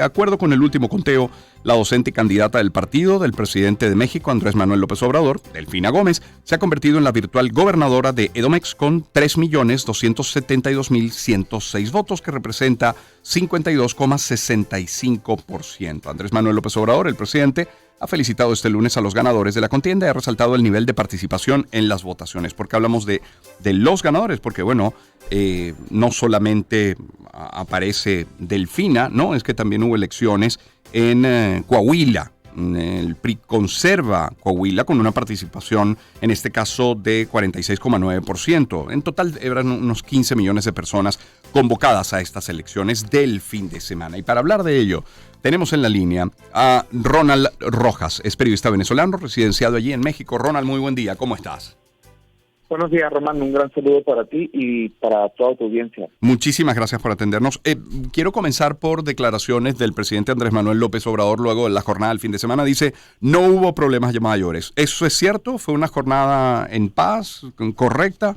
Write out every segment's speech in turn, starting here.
De acuerdo con el último conteo, la docente y candidata del partido del presidente de México, Andrés Manuel López Obrador, Delfina Gómez, se ha convertido en la virtual gobernadora de Edomex con 3.272.106 votos, que representa 52,65%. Andrés Manuel López Obrador, el presidente, ha felicitado este lunes a los ganadores de la contienda y ha resaltado el nivel de participación en las votaciones. ¿Por qué hablamos de los ganadores? Porque, bueno, no solamente aparece Delfina, ¿no? Es que también hubo elecciones en Coahuila. El PRI conserva Coahuila con una participación, en este caso, de 46,9%. En total eran unos 15 millones de personas convocadas a estas elecciones del fin de semana. Y para hablar de ello, tenemos en la línea a Ronald Rojas, es periodista venezolano, residenciado allí en México. Ronald, muy buen día, ¿cómo estás? Buenos días, Román. Un gran saludo para ti y para toda tu audiencia. Muchísimas gracias por atendernos. Quiero comenzar por declaraciones del presidente Andrés Manuel López Obrador luego de la jornada del fin de semana. Dice, no hubo problemas mayores. ¿Eso es cierto? ¿Fue una jornada en paz, correcta?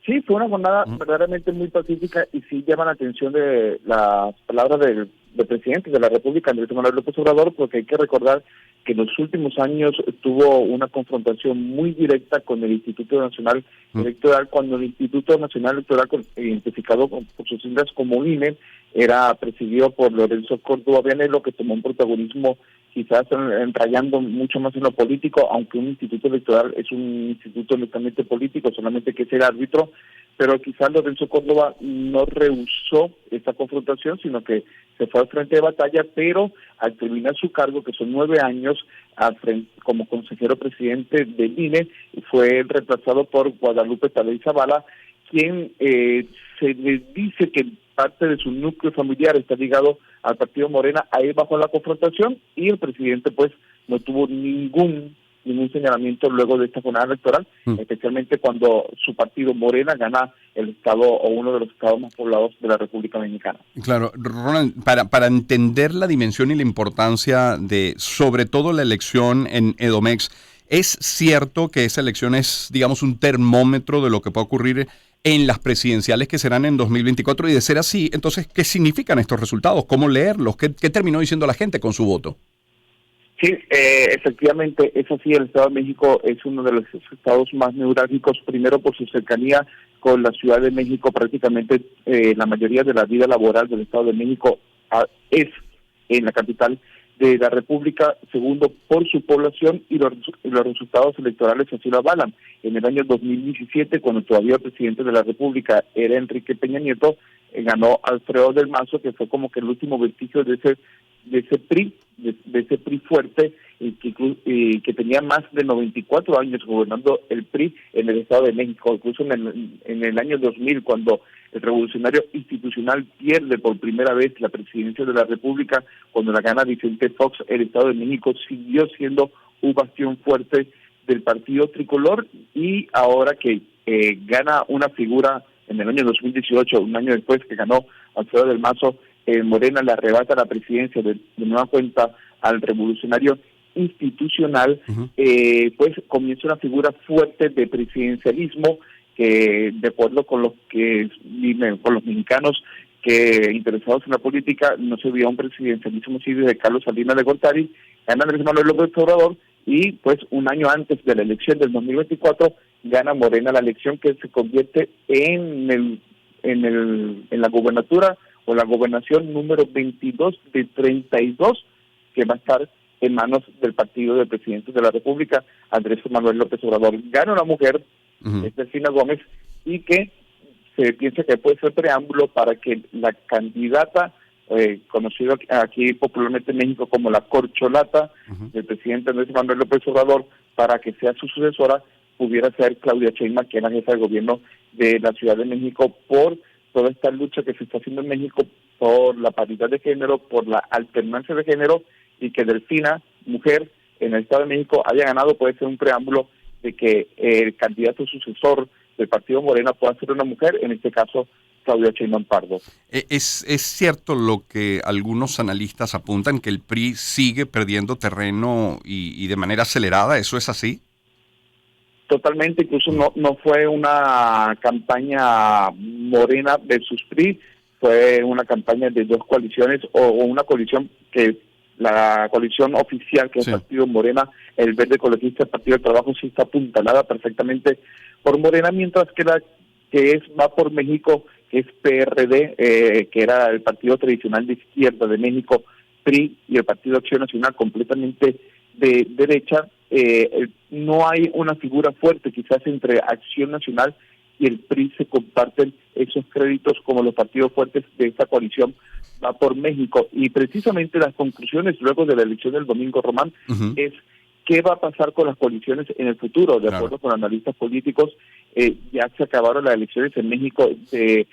Sí, fue una jornada verdaderamente muy pacífica y sí llama la atención de las palabras del presidente de la República, Andrés Manuel López Obrador, porque hay que recordar que en los últimos años tuvo una confrontación muy directa con el Instituto Nacional Electoral, cuando el Instituto Nacional Electoral, identificado por sus siglas como INE, era presidido por Lorenzo Córdoba Vianello, que tomó un protagonismo quizás entrayando mucho más en lo político, aunque un instituto electoral es un instituto netamente político, solamente que es el árbitro, pero quizás Lorenzo Córdoba no rehusó esta confrontación, sino que se fue al frente de batalla, pero al terminar su cargo, que son 9 años, como consejero presidente del INE, fue reemplazado por Guadalupe Tadei Zavala, quien se le dice que parte de su núcleo familiar está ligado al partido Morena. Ahí bajó la confrontación y el presidente pues no tuvo ningún señalamiento luego de esta jornada electoral, especialmente cuando su partido Morena gana el estado o uno de los estados más poblados de la República Dominicana. Claro, Ronald, para entender la dimensión y la importancia de, sobre todo, la elección en Edomex, ¿es cierto que esa elección es, digamos, un termómetro de lo que puede ocurrir en las presidenciales que serán en 2024? Y de ser así, entonces, ¿qué significan estos resultados? ¿Cómo leerlos? ¿Qué terminó diciendo la gente con su voto? Sí, efectivamente, es así. El Estado de México es uno de los estados más neurálgicos, primero por su cercanía con la Ciudad de México. Prácticamente la mayoría de la vida laboral del Estado de México es en la capital de la República. Segundo, por su población, y los resultados electorales así lo avalan. En el año 2017, cuando todavía el presidente de la República era Enrique Peña Nieto, ganó Alfredo del Mazo, que fue como que el último vestigio de ese PRI, de ese PRI fuerte, que tenía más de 94 años gobernando el PRI en el Estado de México. Incluso en el año 2000, cuando el revolucionario institucional pierde por primera vez la presidencia de la República, cuando la gana Vicente Fox, el Estado de México siguió siendo un bastión fuerte del partido tricolor, y ahora que gana una figura en el año 2018, un año después que ganó Alfredo del Mazo, Morena le arrebata la presidencia de nueva cuenta al revolucionario institucional, pues comienza una figura fuerte de presidencialismo que, de acuerdo con los mexicanos que interesados en la política, no se veía un presidencialismo así desde Carlos Salinas de Gortari. Gana Andrés Manuel López Obrador y pues un año antes de la elección del 2024 gana Morena la elección, que se convierte en la gubernatura o la gobernación número 22 de 32 que va a estar en manos del partido del presidente de la República, Andrés Manuel López Obrador. Gana una mujer, es Delfina Gómez, y que se piensa que puede ser preámbulo para que la candidata, conocida aquí popularmente en México como la corcholata del presidente Andrés Manuel López Obrador, para que sea su sucesora, pudiera ser Claudia Sheinbaum, que es la jefa de gobierno de la Ciudad de México, por toda esta lucha que se está haciendo en México por la paridad de género, por la alternancia de género, y que Delfina, mujer, en el Estado de México haya ganado puede ser un preámbulo de que el candidato sucesor del partido Morena pueda ser una mujer, en este caso Claudia Sheinbaum Pardo. ¿Es cierto lo que algunos analistas apuntan, que el PRI sigue perdiendo terreno y de manera acelerada? ¿Eso es así? Totalmente, incluso no fue una campaña Morena versus PRI, fue una campaña de dos coaliciones o una coalición que la coalición oficial, que es el Partido Morena, el Verde Ecologista, el Partido del Trabajo, sí está apuntalada perfectamente por Morena, mientras que la que es Va por México, que es PRD, que era el partido tradicional de izquierda de México, PRI, y el Partido Acción Nacional completamente de derecha, no hay una figura fuerte. Quizás entre Acción Nacional y el PRI se comparten esos créditos como los partidos fuertes de esta coalición Va por México. Y precisamente las conclusiones luego de la elección del domingo, Román, es qué va a pasar con las coaliciones en el futuro. De acuerdo con analistas políticos, ya se acabaron las elecciones en México de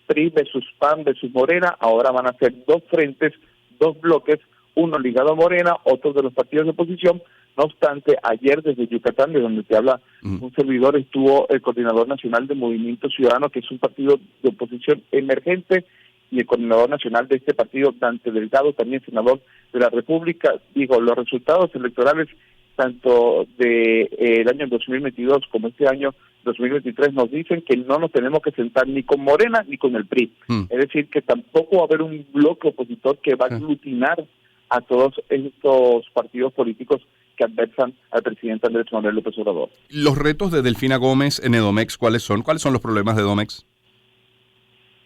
PRI versus PAN versus Morena. Ahora van a ser dos frentes, dos bloques, uno ligado a Morena, otro de los partidos de oposición. No obstante, ayer desde Yucatán, de donde te habla un servidor, estuvo el Coordinador Nacional de Movimiento Ciudadano, que es un partido de oposición emergente, y el Coordinador Nacional de este partido, Dante Delgado, también senador de la República. Dijo, los resultados electorales tanto del año 2022 como este año 2023 nos dicen que no nos tenemos que sentar ni con Morena ni con el PRI. Es decir, que tampoco va a haber un bloque opositor que va a aglutinar a todos estos partidos políticos que adversan al presidente Andrés Manuel López Obrador. Los retos de Delfina Gómez en Edomex, ¿cuáles son? ¿Cuáles son los problemas de Edomex?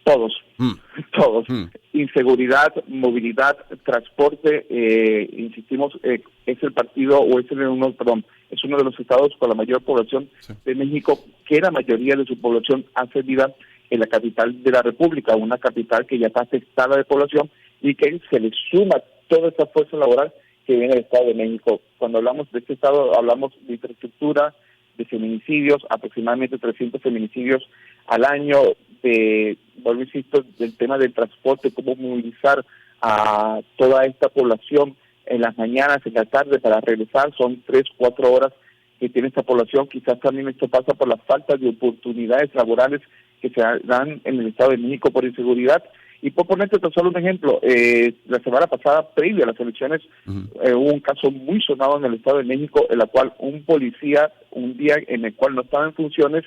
Todos. Inseguridad, movilidad, transporte, insistimos, es el partido, o es uno de los estados con la mayor población de México, que la mayoría de su población hace vida en la capital de la República, una capital que ya está atestada de población y que se le suma toda esta fuerza laboral que viene del Estado de México. Cuando hablamos de este estado, hablamos de infraestructura, de feminicidios, aproximadamente 300 feminicidios al año, vuelvo insisto, del tema del transporte, cómo movilizar a toda esta población en las mañanas, en la tarde, para regresar. Son 3-4 horas que tiene esta población. Quizás también esto pasa por la falta de oportunidades laborales que se dan en el Estado de México por inseguridad. Y por ponerte tan solo un ejemplo, la semana pasada, previo a las elecciones, hubo un caso muy sonado en el Estado de México, en la cual un policía, un día en el cual no estaba en funciones,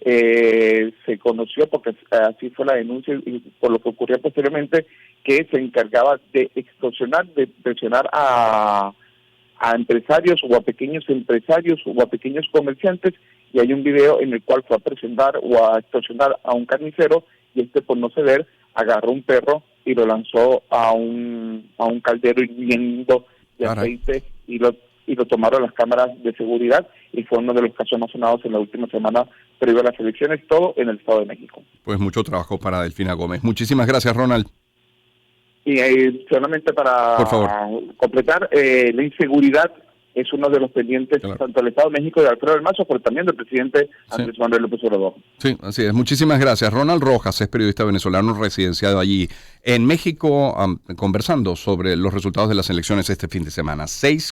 se conoció, porque así fue la denuncia y por lo que ocurrió posteriormente, que se encargaba de extorsionar, de presionar a empresarios o a pequeños empresarios o a pequeños comerciantes, y hay un video en el cual fue a presionar o a extorsionar a un carnicero, y por no ceder agarró un perro y lo lanzó a un caldero hirviendo de aceite y lo tomaron las cámaras de seguridad, y fue uno de los casos más sonados en la última semana previo a las elecciones, todo en el Estado de México. Pues mucho trabajo para Delfina Gómez. Muchísimas gracias, Ronald. Y solamente para completar, la inseguridad es uno de los pendientes tanto del Estado de México y de Alfredo del Mazo, pero también del presidente Andrés Manuel López Obrador. Sí, así es. Muchísimas gracias. Ronald Rojas es periodista venezolano residenciado allí en México, conversando sobre los resultados de las elecciones este fin de semana.